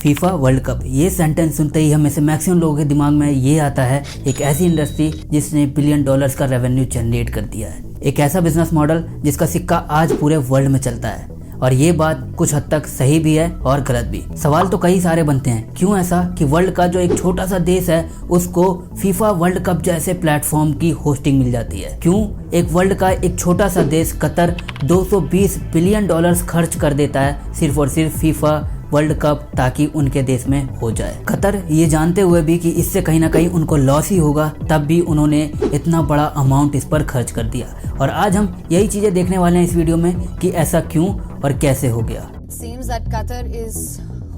FIFA world cup, ये sentence सुनते ही हमें से मैक्सिमम लोगों के दिमाग में ये आता है एक ऐसी इंडस्ट्री जिसने बिलियन डॉलर्स का रेवेन्यू जनरेट कर दिया है, एक ऐसा बिजनेस मॉडल जिसका सिक्का आज पूरे वर्ल्ड में चलता है। और ये बात कुछ हद तक सही भी है और गलत भी। सवाल तो कई सारे बनते हैं, क्यों ऐसा कि वर्ल्ड का जो एक छोटा सा देश है उसको फीफा वर्ल्ड कप जैसे प्लेटफॉर्म की होस्टिंग मिल जाती है। क्यों एक वर्ल्ड का एक छोटा सा देश कतर 220 बिलियन डॉलर्स खर्च कर देता है सिर्फ और सिर्फ फीफा वर्ल्ड कप ताकि उनके देश में हो जाए। कतर ये जानते हुए भी कि इससे कहीं ना कहीं उनको लॉस ही होगा, तब भी उन्होंने इतना बड़ा अमाउंट इस पर खर्च कर दिया। और आज हम यही चीजें देखने वाले हैं इस वीडियो में कि ऐसा क्यों और कैसे हो गया। Seems that Qatar is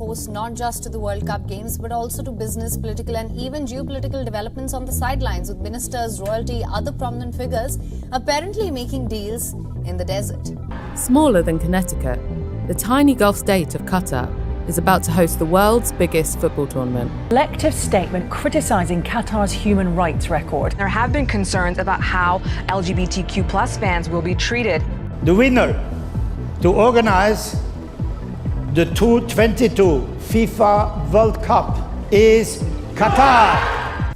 host not just to the World Cup games but also to business, political and even geopolitical developments on the sidelines, with ministers, royalty, other prominent figures apparently making deals in the desert. Smaller than Connecticut, the tiny Gulf state of Qatar is about to host the world's biggest football tournament. Collective statement criticizing Qatar's human rights record. There have been concerns about how LGBTQ+ fans will be treated. The winner to organize the 2022 FIFA World Cup is Qatar.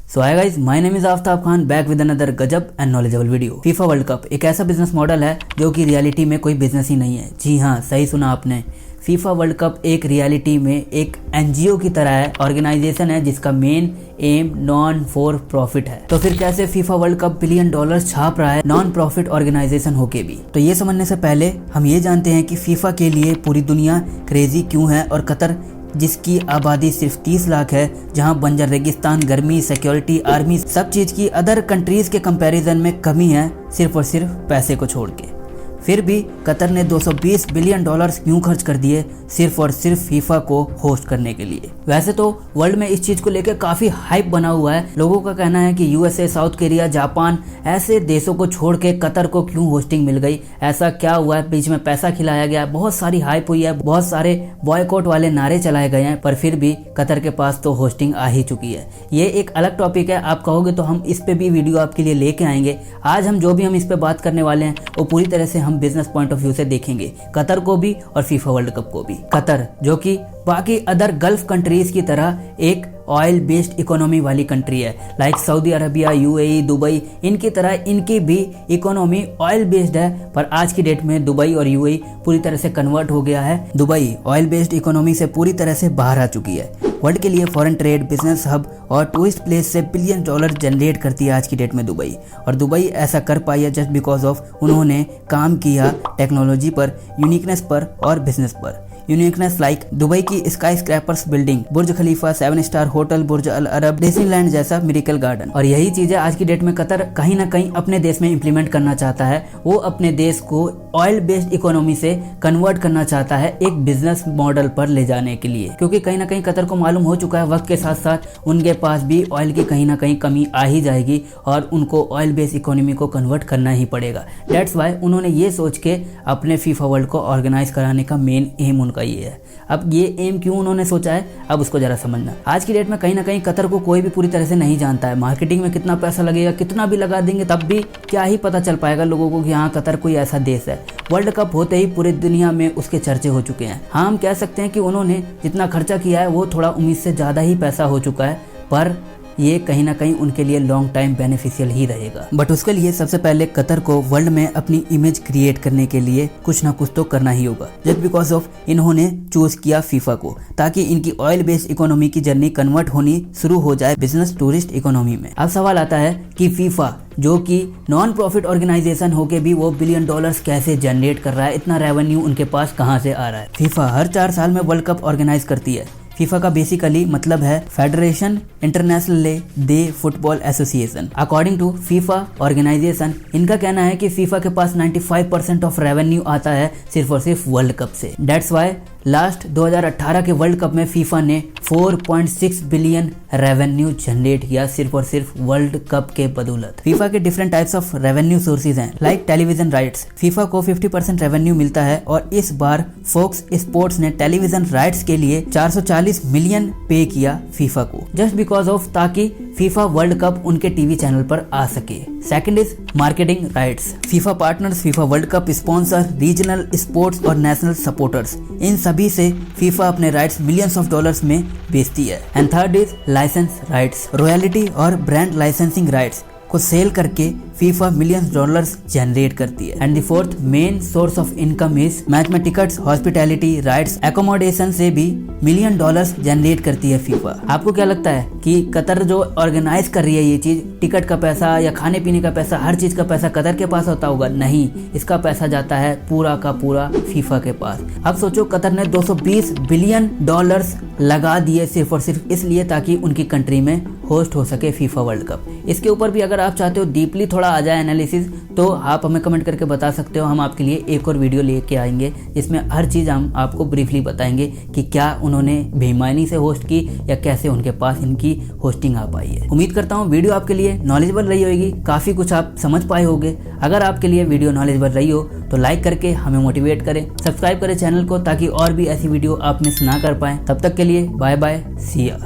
So hi guys, my name is Aftab Khan, back with another गजब and knowledgeable video. FIFA world cup एक ऐसा business model है जो कि reality में कोई business ही नहीं है। जी हाँ, सही सुना आपने। फीफा वर्ल्ड कप एक रियलिटी में एक एनजीओ की तरह है, ऑर्गेनाइजेशन है जिसका main am non for profit है। तो फिर कैसे FIFA world cup billion dollars छाप रहा है नॉन प्रॉफिट ऑर्गेनाइजेशन होके भी? तो ये समझने से पहले हम ये जानते हैं कि फीफा के लिए पूरी दुनिया क्रेजी क्यों है और कतर जिसकी आबादी सिर्फ 30 लाख है, जहां बंजर रेगिस्तान, गर्मी, सिक्योरिटी, आर्मी, सब चीज की अदर कंट्रीज के कंपैरिजन में कमी है सिर्फ और सिर्फ पैसे को छोड़ के। फिर भी कतर ने 220 बिलियन डॉलर्स क्यों खर्च कर दिए सिर्फ और सिर्फ फीफा को होस्ट करने के लिए? वैसे तो वर्ल्ड में इस चीज को लेकर काफी हाइप बना हुआ है। लोगों का कहना है कि यूएसए, साउथ कोरिया, जापान ऐसे देशों को छोड़ के कतर को क्यों होस्टिंग मिल गई, ऐसा क्या हुआ है, बीच में पैसा खिलाया गया, बहुत सारी हाइप हुई है, बहुत सारे बॉयकॉट वाले नारे चलाए गए हैं, पर फिर भी कतर के पास तो होस्टिंग आ ही चुकी है। ये एक अलग टॉपिक है, आप कहोगे तो हम इस पे भी वीडियो आपके लिए लेके आएंगे। आज हम जो भी हम इस पे बात करने वाले हैं वो पूरी तरह से हम बिजनेस पॉइंट ऑफ व्यू से देखेंगे, कतर को भी और फीफा वर्ल्ड कप को भी। कतर जो कि बाकी अदर गल्फ कंट्रीज की तरह एक ऑयल बेस्ड इकोनॉमी वाली कंट्री है, like Saudi Arabia, UAE, Dubai, इनकी तरह इनकी भी इकोनॉमी ऑयल बेस्ड है। पर आज की डेट में दुबई और यूएई पूरी तरह से कन्वर्ट हो गया है। दुबई ऑयल बेस्ड इकोनॉमी से पूरी तरह से बाहर आ चुकी है। वर्ल्ड के लिए फॉरेन ट्रेड, बिजनेस हब और टूरिस्ट प्लेस से बिलियन डॉलर जनरेट करती है आज की डेट में दुबई। और दुबई ऐसा कर पाई है जस्ट बिकॉज ऑफ उन्होंने काम किया टेक्नोलॉजी पर, यूनिकनेस पर और बिजनेस पर। यूनिकनेस लाइक दुबई की स्काई स्क्रैपर्स बिल्डिंग, बुर्ज खलीफा, 7 स्टार होटल, बुर्ज अल अरब, डिज्नीलैंड जैसा मिरेकल गार्डन। और यही चीजें आज की डेट में कतर कहीं ना कहीं अपने देश में इंप्लीमेंट करना चाहता है। वो अपने देश को ऑयल बेस्ड इकोनॉमी से कन्वर्ट करना चाहता है एक बिजनेस मॉडल पर ले जाने के लिए, क्योंकि कहीं ना कहीं कतर को मालूम हो चुका है वक्त के साथ साथ उनके पास भी ऑयल की कहीं ना कहीं कमी आ ही जाएगी और उनको ऑयल बेस्ड इकोनॉमी को कन्वर्ट करना ही पड़ेगा। दैट्स वाई उन्होंने ये सोच के अपने फीफा वर्ल्ड को ऑर्गेनाइज कराने का मेन एम उनका ये है। अब ये एम क्यों उन्होंने सोचा है, अब उसको जरा समझना। आज की डेट में कहीं ना कहीं कतर को कोई भी पूरी तरह से नहीं जानता है। मार्केटिंग में कितना पैसा लगेगा, कितना भी लगा देंगे तब भी क्या ही पता चल पाएगा लोगों को कि हाँ कतर कोई ऐसा देश है। वर्ल्ड कप होते ही पूरी दुनिया में उसके चर्चे हो चुके हैं। हाँ, हम कह सकते हैं कि उन्होंने जितना खर्चा किया है वो थोड़ा उम्मीद से ज्यादा ही पैसा हो चुका है, पर ये कहीं ना कहीं उनके लिए लॉन्ग टाइम बेनिफिशियल ही रहेगा। बट उसके लिए सबसे पहले कतर को वर्ल्ड में अपनी इमेज क्रिएट करने के लिए कुछ ना कुछ तो करना ही होगा। जस्ट बिकॉज ऑफ इन्होंने चूज किया फीफा को, ताकि इनकी ऑयल बेस्ड इकोनॉमी की जर्नी कन्वर्ट होनी शुरू हो जाए बिजनेस टूरिस्ट इकोनॉमी में। अब सवाल आता है कि फीफा जो कि नॉन प्रॉफिट ऑर्गेनाइजेशन होके भी वो बिलियन डॉलर्स कैसे जनरेट कर रहा है, इतना रेवेन्यू उनके पास कहाँ से आ रहा है? फीफा हर 4 साल में वर्ल्ड कप ऑर्गेनाइज करती है। फीफा का बेसिकली मतलब है federation international de football association. According to FIFA organisation, इनका कहना है कि फीफा के पास 95% ऑफ रेवेन्यू आता है सिर्फ और सिर्फ वर्ल्ड कप से। दैट्स वाई लास्ट 2018 के वर्ल्ड कप में फीफा ने 4.6 बिलियन रेवेन्यू जनरेट किया सिर्फ और सिर्फ वर्ल्ड कप के बदौलत। फीफा के different types of revenue sources हैं, लाइक टेलीविजन राइट्स। फीफा को 50% रेवेन्यू मिलता है और इस बार फॉक्स स्पोर्ट्स ने टेलीविजन राइट्स के लिए 440 मिलियन पे किया फीफा को, जस्ट बिकॉज ऑफ ताकि फीफा वर्ल्ड कप उनके टीवी चैनल पर आ सके। Second is marketing rights. FIFA partners FIFA world cup sponsor, regional sports और नेशनल सपोर्टर्स, इन सभी से फीफा अपने राइट्स मिलियंस ऑफ डॉलर्स में बेचती है। And third is licence rights. Royalty और ब्रांड लाइसेंसिंग राइट्स को सेल करके फीफा मिलियंस डॉलर्स जनरेट करती है। And the fourth main source of income is match में टिकट्स, हॉस्पिटैलिटी, राइट्स, एकोमोडेशन से भी मिलियन डॉलर्स जनरेट करती है फीफा। आपको क्या लगता है कि कतर जो ऑर्गेनाइज कर रही है ये चीज, टिकट का पैसा या खाने पीने का पैसा, हर चीज का पैसा कतर के पास होता होगा? नहीं, इसका पैसा जाता है पूरा का पूरा फीफा के पास। अब सोचो, कतर ने 220 बिलियन डॉलर्स लगा दिए सिर्फ और सिर्फ इसलिए ताकि उनकी कंट्री में होस्ट हो सके फीफा वर्ल्ड कप। इसके ऊपर भी अगर आप चाहते हो डीपली थोड़ा आ जाए एनालिसिस, तो आप हमें कमेंट करके बता सकते हो। हम आपके लिए एक और वीडियो लेके आएंगे जिसमें हर चीज़ हम आपको ब्रीफली बताएंगे कि क्या उन्होंने बेईमानी से होस्ट की या कैसे उनके पास इनकी होस्टिंग आ पाई है। उम्मीद करता हूँ वीडियो आपके लिए नॉलेजेबल रही होगी, काफ़ी कुछ आप समझ पाए होंगे। अगर आपके लिए वीडियो नॉलेजेबल रही हो तो लाइक करके हमें मोटिवेट करें, सब्सक्राइब करें चैनल को ताकि और भी ऐसी वीडियो आप मिस ना कर पाएं। तब तक के लिए बाय बाय, सी या।